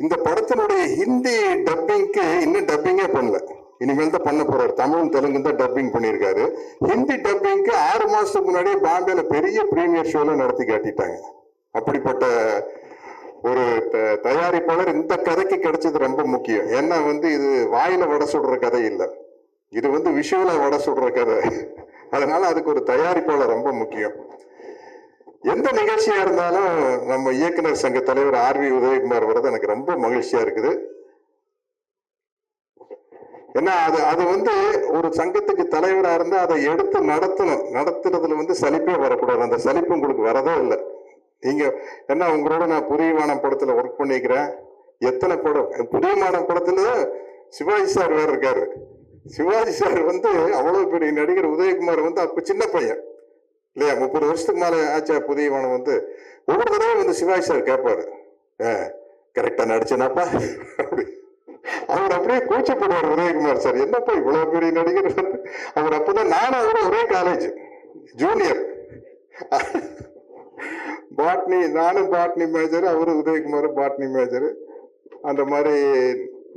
இந்த படத்தினுடைய ஹிந்தி டப்பிங்க்கு இன்னும் டப்பிங்கே பண்ணல. இனிமேல் தான் பண்ண போறாரு. தமிழும் தெலுங்கு தான் டப்பிங் பண்ணியிருக்காரு. ஹிந்தி டப்பிங்க்கு 6 மாசத்துக்கு முன்னாடியே பாம்பேல பெரிய பிரீமியர் ஷோல நடத்தி காட்டிட்டாங்க. அப்படிப்பட்ட ஒரு தயாரிப்பாளர் இந்த கதைக்கு கிடைச்சது ரொம்ப முக்கியம். ஏன்னா இது வாயில வடை சுடுற கதை இல்லை, இது விஷுவலா வடை சுடுற கதை. அதனால அதுக்கு ஒரு தயாரிப்பாளர் ரொம்ப முக்கியம். எந்த நிகழ்ச்சியா இருந்தாலும் நம்ம இயக்குனர் சங்க தலைவர் ஆர்.வி. உதயகுமார் வர்றது எனக்கு ரொம்ப மகிழ்ச்சியா இருக்குது. ஏன்னா அது ஒரு சங்கத்துக்கு தலைவரா இருந்தா அதை எடுத்து நடத்தணும். நடத்துறதுல சலிப்பே வரக்கூடாது. அந்த சலிப்பு உங்களுக்கு வரதே இல்லை. நீங்க என்ன, உங்களோட நான் புதிய வானம் படத்துல ஒர்க் பண்ணிக்கிறேன். எத்தனை படம், புதிய வானம் படத்துல சிவாஜி சார் வேற இருக்காரு. சிவாஜி சார் அவ்வளவு பெரிய நடிகர். உதயகுமார் அப்ப சின்ன பையன் இல்லையா, 30 வருஷத்துக்கு மேல ஆச்சா. புதிய வானம் ஒவ்வொரு தடவை சிவாஜி சார் கேட்பாரு, கரெக்டா நடிச்சேனாப்பா. அவர் அப்படியே கூச்சப்படுவார் உதயகுமார் சார். என்னப்பா இவ்வளவு பெரிய நடிகர். அவர் அப்பதான் நானும் அவரும் ஒரே காலேஜ் ஜூனியர். பாட்னி, நானும் பாட்னி மேஜர், அவரு உதயகுமார் பாட்னி மேஜர். அந்த மாதிரி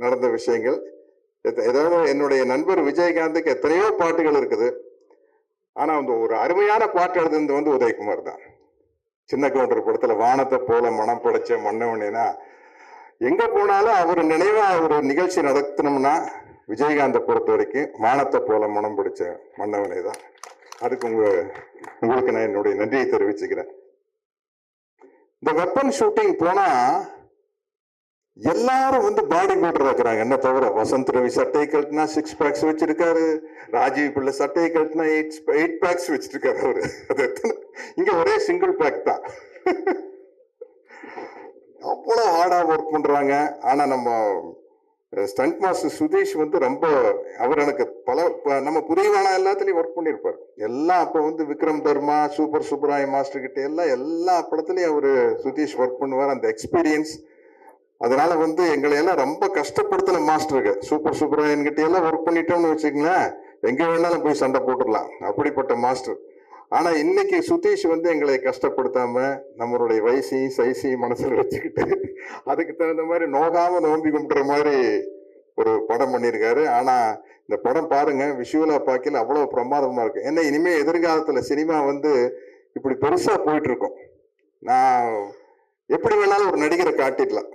நடந்த விஷயங்கள். ஏதாவது என்னுடைய நண்பர் விஜயகாந்துக்கு எத்தனையோ பாட்டுகள் இருக்குது. ஆனா ஒரு அருமையான பாட்டு எழுதுனது உதயகுமார் தான். சின்ன கவுண்டர் படத்துல வானத்தை போல மனம் படைச்ச மன்னவனா, எங்க போனாலும் அவர் நினைவா ஒரு நிகழ்ச்சி நடத்தணும்னா விஜயகாந்தை பொறுத்த வரைக்கும் வானத்தை போல மனம் பிடிச்ச மன்னவனே தான். அதுக்கு உங்களுக்கு நான் என்னுடைய நன்றியை தெரிவிச்சுக்கிறேன். இந்த வெப்பன் ஷூட்டிங் போனா எல்லாரும் பாடி பில்டர் இருக்கிறாங்க. என்ன தவிர வசந்த் ரவி சட்டையை கழட்டினா 6 பேக்ஸ் வச்சிருக்காரு. ராஜீவ் பிள்ளை சட்டையை கழட்டினா 8 பேக்ஸ் வச்சிருக்காரு அவரு. அது எத்தனை, இங்க ஒரே சிங்கிள் பேக் தான். அவ்வளவு ஹார்டா ஒர்க் பண்றாங்க. ஆனா நம்ம ஸ்டண்ட் மாஸ்டர் சுதீஷ் ரொம்ப, அவர் எனக்கு நம்ம புரியவான எல்லாத்துலயும் ஒர்க் பண்ணிருப்பாரு. எல்லாம் அப்ப விக்ரம் தர்மா, சூப்பர் சுப்ராய மாஸ்டர் கிட்ட எல்லா படத்துலயும் அவரு சுதீஷ் ஒர்க் பண்ணுவார். அந்த எக்ஸ்பீரியன்ஸ், அதனால எங்களை எல்லாம் ரொம்ப கஷ்டப்படுத்தின மாஸ்டருக்கு. சூப்பர் சுப்ராயன் கிட்ட எல்லாம் ஒர்க் பண்ணிட்டோம்னு வச்சுக்கங்களேன், எங்க வேணாலும் போய் சண்டை போட்டுடலாம், அப்படிப்பட்ட மாஸ்டர். ஆனா இன்னைக்கு சுதீஷ் எங்களை கஷ்டப்படுத்தாம நம்மளுடைய வயசையும் சைஸையும் மனசுல வச்சுக்கிட்டு அதுக்கு தகுந்த மாதிரி நோகாம நோம்பி கும்பிட்டுற மாதிரி ஒரு படம் பண்ணியிருக்காரு. ஆனா இந்த படம் பாருங்க, விஷுவலா பார்க்கல அவ்வளவு பிரமாதமா இருக்கு. ஏன்னா இனிமே எதிர்காலத்துல சினிமா இப்படி பெருசா போயிட்டு இருக்கும். நான் எப்படி வேணாலும் ஒரு நடிகரை காட்டிடலாம்.